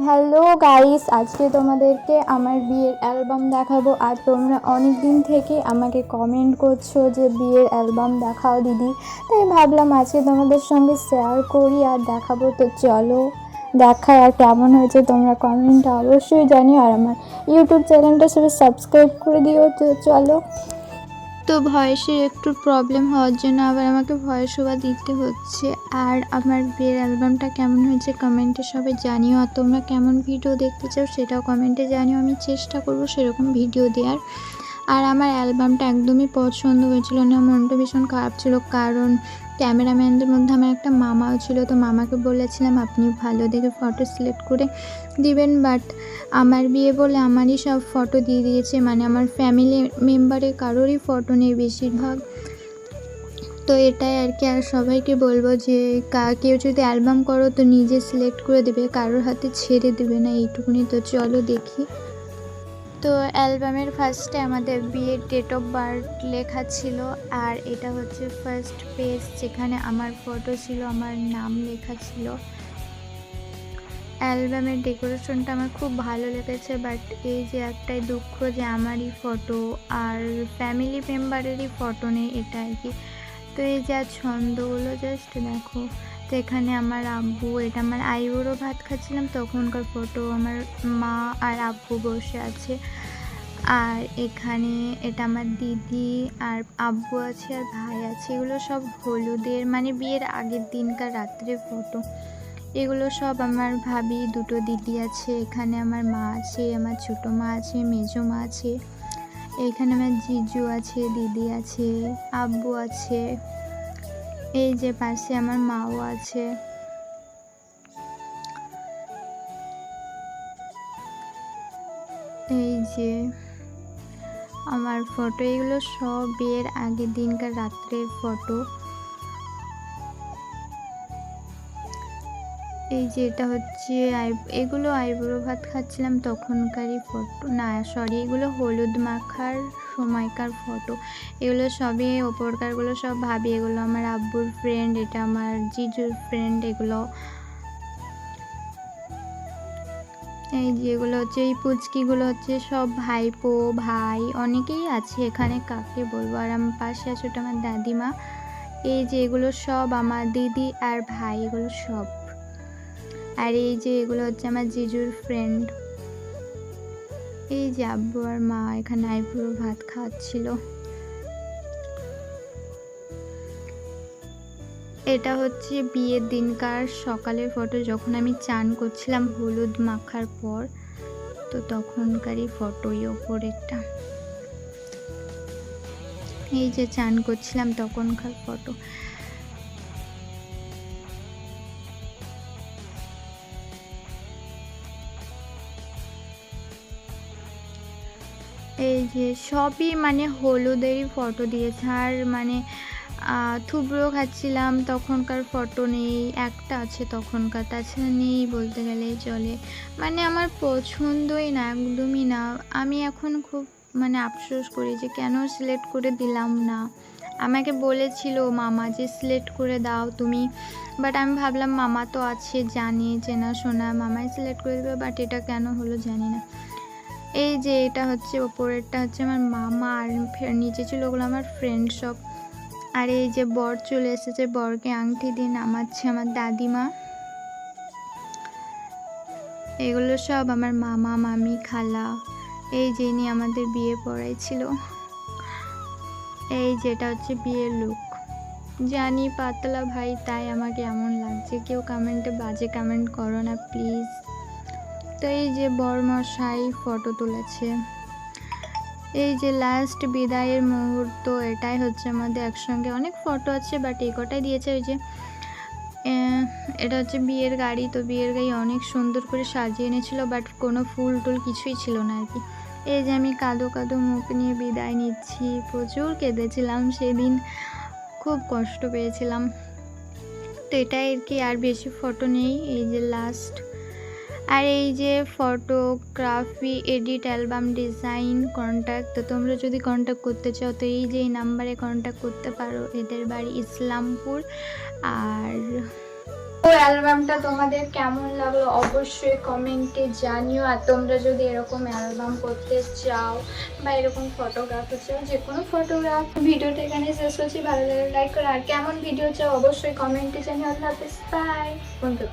Hello guys, আজকে তোমাদেরকে আমার বিয়ের অ্যালবাম দেখাবো। আর তোমরা অনেক দিন থেকে আমাকে কমেন্ট করছো যে বিয়ের অ্যালবাম দেখাও দিদি, তাই ভাবলাম আজকে তোমাদের সঙ্গে শেয়ার করি আর দেখাবো। তো চলো দেখাই, আর কেমন হয়েছে তোমরা কমেন্টটা অবশ্যই জানিও। আর আমার ইউটিউব চ্যানেলটা সবাই সাবস্ক্রাইব করে দিও। তো চলো। তো ভয়েসের একটু প্রবলেম হওয়ার জন্য আবার আমাকে ভয়েস ওভার দিতে হচ্ছে। আর আমার বিয়ের অ্যালবামটা কেমন হয়েছে কমেন্টে সবাই জানিও। আর তোমরা কেমন ভিডিও দেখতে চাও সেটাও কমেন্টে জানিও, আমি চেষ্টা করবো সেরকম ভিডিও দেওয়ার। আর আমার অ্যালবামটা একদমই পছন্দ হয়েছিল না, মনটা ভীষণ খারাপ ছিল, কারণ ক্যামেরাম্যানদের মধ্যে আমার একটা মামাও ছিল। তো মামাকে বলেছিলাম আপনি ভালো দেখে ফটো সিলেক্ট করে দিবেন, বাট আমার বিয়ে বলে আমারই সব ফটো দিয়ে দিয়েছে, মানে আমার ফ্যামিলি মেম্বারের কারোরই ফটো নেই বেশিরভাগ। তো এটাই আর কি। আর সবাইকে বলবো যে কেউ যদি অ্যালবাম করো তো নিজে সিলেক্ট করে দেবে, কারোর হাতে ছেড়ে দেবে না, এইটুকুনি। তো চলো দেখি। তো অ্যালবামের ফার্স্টে আমাদের বিয়ের ডেট অফ বার্থ লেখা ছিল, আর এটা হচ্ছে ফার্স্ট পেজ যেখানে আমার ফটো ছিল, আমার নাম লেখা ছিল। অ্যালবামের ডেকোরেশনটা আমার খুব ভালো লেগেছে, বাট এই যে একটাই দুঃখ যে আমারই ফটো আর ফ্যামিলি মেম্বারেরই ফটো নেই, এটা আর কি। তো এই যা ছন্দগুলো জাস্ট দেখো। তো এখানে আমার আব্বু, এটা আমার আইবুড়ো ভাত খাচ্ছিলাম তখনকার ফটো, আমার মা আর আব্বু বসে আছে। আর এখানে এটা আমার দিদি আর আব্বু আছে আর ভাই আছে। এগুলো সব হলুদের, মানে বিয়ের আগের দিনকার রাত্রে ফটো। এগুলো সব আমার ভাবি, দুটো দিদি আছে। এখানে আমার মা আছে, আমার ছোটো মা আছে, মেজো মা আছে। এখানে আমার জিজু আছে, দিদি আছে, আব্বু আছে। এই যে পাশে আমার মাও আছে। এই যে আমার ফটো, এগুলো সব বিয়ের আগের দিনকার রাত্রের ফটো। এই যে এটা হচ্ছে এগুলো আইবুড়ো ভাত খাচ্ছিলাম তখনকারই ফটো, না সরি, এগুলো হলুদ মাখার সময়কার ফটো। এগুলো সবই ওপরকারগুলো সব ভাবি, এগুলো আমার আব্বুর ফ্রেন্ড, এটা আমার জিজুর ফ্রেন্ড। এগুলো এই যেগুলো হচ্ছে, এই পুচকিগুলো হচ্ছে সব ভাইপো ভাই, অনেকেই আছে এখানে, কাকে বলবো। আর আমার পাশে আছে ওটা আমার দাদিমা। এই যে এগুলো সব আমার দিদি আর ভাই, এগুলো সব। আর এই যে এগুলো হচ্ছে আমার জিজুর ফ্রেন্ড। এই যে আব্বু আর মা এখানে আইবুড়ো ভাত খাওয়াচ্ছিল। এটা হচ্ছে বিয়ের দিনকার সকালের ফটো, যখন আমি চান করছিলাম হলুদ মাখার পর, তো তখনকারই ফটোই ওপরেরটা। এই যে চান করছিলাম তখনকার ফটো। এই যে সবই মানে হলুদেরই ফটো দিয়েছে। আর মানে থুবড়ো খাচ্ছিলাম তখনকার ফটো নেই, একটা আছে তখনকার, তাছাড়া নেই বলতে গেলেই চলে। মানে আমার পছন্দই না, একদমই না। আমি এখন খুব মানে আফসোস করি যে কেন সিলেক্ট করে দিলাম না। আমাকে বলেছিল মামা যে সিলেক্ট করে দাও তুমি, বাট আমি ভাবলাম মামা তো আছে, জানে, চেনাশোনা, মামাই সিলেক্ট করে দেবে, বাট এটা কেন হলো জানি না। এই যে এটা হচ্ছে ওপরেরটা হচ্ছে আমার মামা, আর নিচে ছিল ওগুলো আমার ফ্রেন্ড সব। আর এই যে বর চলে এসেছে, বরকে আংটি দিয়ে নামাচ্ছে আমার দাদিমা। এগুলো সব আমার মামা মামি খালা, এই যে নিয়ে আমাদের বিয়ে পড়াইছিল। এই যেটা হচ্ছে বিয়ের লুক। জানি পাতলা ভাই, তাই আমাকে এমন লাগছে, কেউ কমেন্টে বাজে কমেন্ট করো না প্লিজ। তো এই যে বরমশাই ফটো তুলেছে। এই যে লাস্ট বিদায়ের মুহূর্ত, এটাই হচ্ছে আমাদের একসঙ্গে, অনেক ফটো আছে বাট এই কটাই দিয়েছে। ওই যে এটা হচ্ছে বিয়ের গাড়ি, তো বিয়ের গাড়ি অনেক সুন্দর করে সাজিয়ে এনেছিল, বাট কোনো ফুল টুল কিছুই ছিল না আর কি। এই যে আমি কাঁদো কাঁদো মুখ নিয়ে বিদায় নিচ্ছি, প্রচুর কেঁদেছিলাম সেদিন, খুব কষ্ট পেয়েছিলাম। তো এটাই আর কি, আর বেশি ফটো নেই। এই যে লাস্ট। আর এই যে photography, edit, album design, contact, তো তোমরা যদি কন্ট্যাক্ট করতে চাও তো এই যে এই নাম্বারে কন্ট্যাক্ট করতে পারো। এদের বাড়ি ইসলামপুর। আর তো অ্যালবামটা তোমাদের কেমন লাগলো অবশ্যই কমেন্টে জানিও। আর তোমরা যদি এরকম অ্যালবাম করতে চাও বা এরকম ফটোগ্রাফ চাও, যে কোনো ফটোগ্রাফ, ভিডিওটা এখানে শেষ করছি। ভালো লাগলে লাইক করো, আর কেমন ভিডিও চাও অবশ্যই কমেন্টে জানিও। আল্লাহ হাফেজ, বাই বন্ধু।